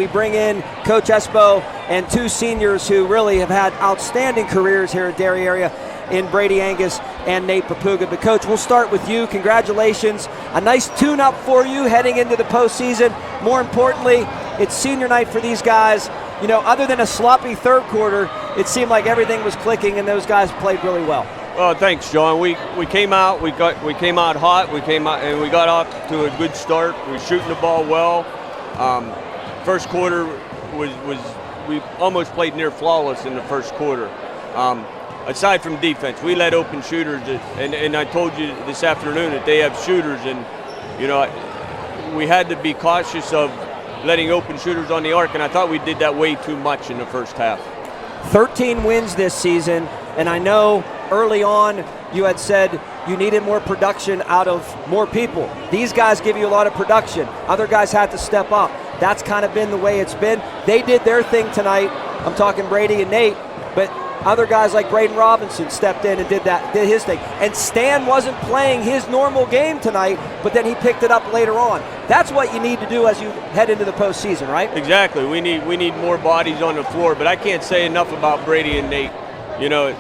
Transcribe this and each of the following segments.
we bring in Coach Espo and two seniors who really have had outstanding careers here at Derry Area in Brady Angus and Nate Papuga. But Coach, we'll start with you. Congratulations. A nice tune-up for you heading into the postseason. More importantly, it's senior night for these guys. You know, other than a sloppy third quarter, it seemed like everything was clicking and those guys played really well. Well, thanks, John. We came out. We came out hot. We came out and we got off to a good start. We were shooting the ball well. First quarter we almost played near flawless in the first quarter. Aside from defense, we let open shooters, and I told you this afternoon that they have shooters, and you know we had to be cautious of letting open shooters on the arc, and I thought we did that way too much in the first half. 13 wins this season, and I know early on you had said you needed more production out of more people. These guys give you a lot of production. Other guys had to step up. That's kind of been the way it's been. They did their thing tonight. I'm talking Brady and Nate, but other guys like Braden Robinson stepped in and did his thing. And Stan wasn't playing his normal game tonight, but then he picked it up later on. That's what you need to do as you head into the postseason, right? Exactly. We need more bodies on the floor, but I can't say enough about Brady and Nate. You know,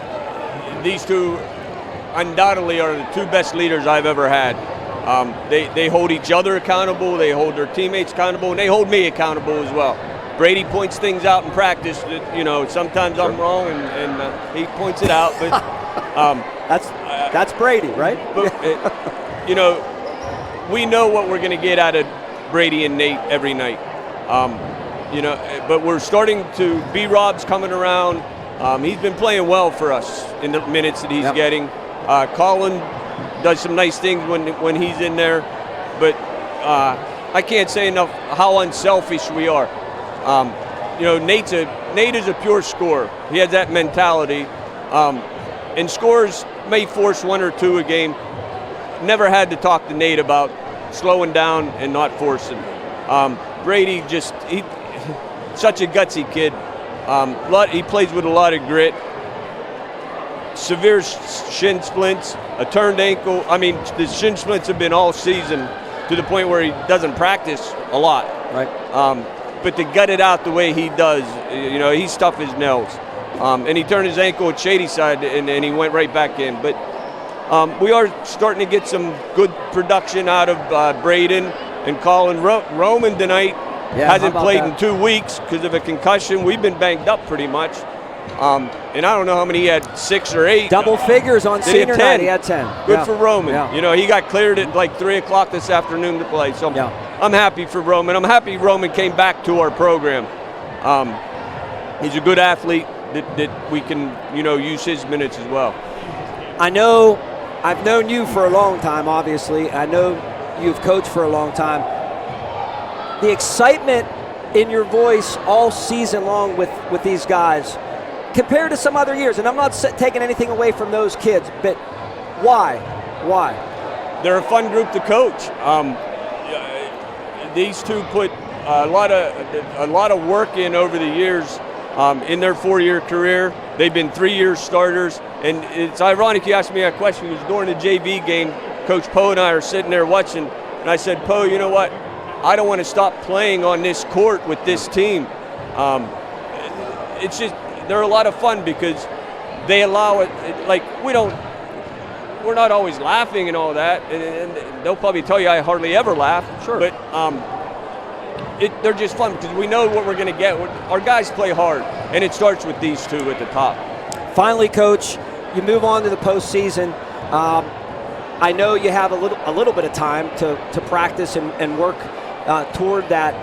these two undoubtedly are the two best leaders I've ever had. They hold each other accountable, they hold their teammates accountable, and they hold me accountable as well. Brady points things out in practice that, you know, sometimes I'm wrong and he points it out, but that's Brady, right? But you know, we know what we're going to get out of Brady and Nate every night. You know, but we're starting to. B-Rob's coming around. He's been playing well for us in the minutes that he's getting. Colin does some nice things when he's in there, but I can't say enough how unselfish we are. You know, Nate is a pure scorer. He has that mentality, and scores may force one or two a game. Never had to talk to Nate about slowing down and not forcing. Brady he's such a gutsy kid. He plays with a lot of grit. Severe shin splints, a turned ankle. I mean, the shin splints have been all season to the point where he doesn't practice a lot. Right. But to gut it out the way he does, you know, he's tough as nails. And he turned his ankle at Shadyside and he went right back in. But we are starting to get some good production out of Braden and Colin. Roman tonight hasn't played in 2 weeks because of a concussion. We've been banged up pretty much. And I don't know how many he had, 6 or 8. Double figures on senior night. He had 10. Good for Roman. Yeah. You know, he got cleared at like 3 o'clock this afternoon to play. So I'm happy for Roman. I'm happy Roman came back to our program. He's a good athlete that we can, you know, use his minutes as well. I know I've known you for a long time, obviously. I know you've coached for a long time. The excitement in your voice all season long with these guys, compared to some other years, and I'm not taking anything away from those kids, but why? They're a fun group to coach. These two put a lot of work in over the years. In their 4-year career, they've been 3-year starters, and it's ironic you asked me that question because during the JV game, Coach Poe and I are sitting there watching, and I said, Poe, you know what? I don't want to stop playing on this court with this team. It's just they're a lot of fun because they allow it. Like we're not always laughing and all that, and they'll probably tell you I hardly ever laugh. Sure. But they're just fun because we know what we're going to get. Our guys play hard, and it starts with these two at the top. Finally, Coach, you move on to the postseason. I know you have a little bit of time to practice and work toward that.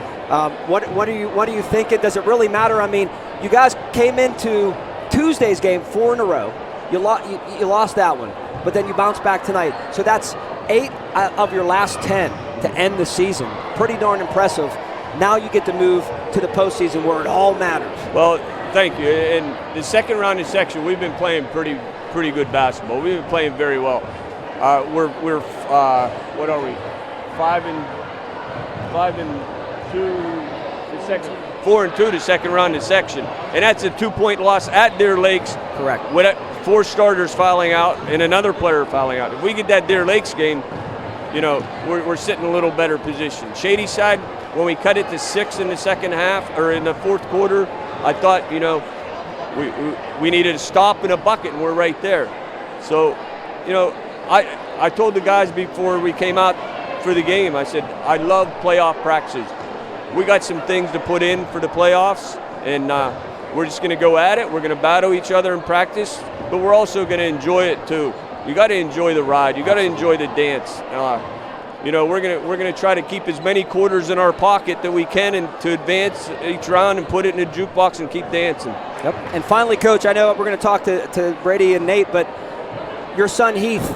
What are you thinking? Does it really matter? I mean, you guys came into Tuesday's game 4 in a row. You lost that one, but then you bounced back tonight. So that's 8 of your last 10 to end the season. Pretty darn impressive. Now you get to move to the postseason where it all matters. Well, thank you. In the second round of section, we've been playing pretty good basketball. We've been playing very well. We're what are we? 4-2 to second round of section, and that's a 2-point loss at Deer Lakes. Correct. With 4 starters fouling out and another player fouling out. If we get that Deer Lakes game, you know, we're sitting in a little better position. Shadyside, when we cut it to 6 in the second half or in the fourth quarter, I thought, you know, we needed a stop and a bucket, and we're right there. So, you know, I told the guys before we came out for the game, I said, I love playoff practices. We got some things to put in for the playoffs, and we're just going to go at it. We're going to battle each other in practice, but we're also going to enjoy it too. You got to enjoy the ride. You got to enjoy the dance. You know, we're gonna try to keep as many quarters in our pocket that we can, and to advance each round and put it in a jukebox and keep dancing. Yep. And finally, Coach, I know we're going to talk to Brady and Nate, but your son Heath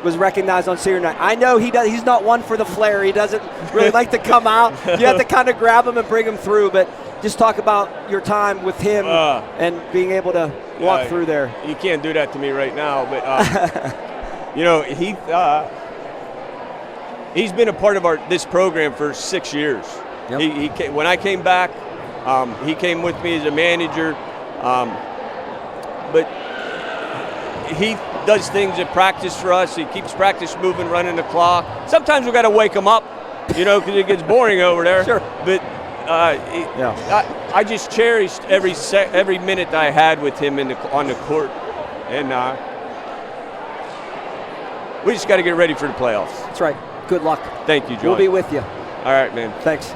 was recognized on senior night. I know he's not one for the flair. He doesn't really like to come out. You have to kind of grab him and bring him through. But just talk about your time with him and being able to walk through there. You can't do that to me right now, but you know, he's been a part of this program for 6 years. Yep. He came, when I came back, he came with me as a manager, but he does things at practice for us. He keeps practice moving, running the clock. Sometimes we got to wake him up, you know, because it gets boring over there. Sure. But I just cherished every minute I had with him on the court, and we just got to get ready for the playoffs. That's right. Good luck. Thank you, John. We'll be with you. All right, man. Thanks.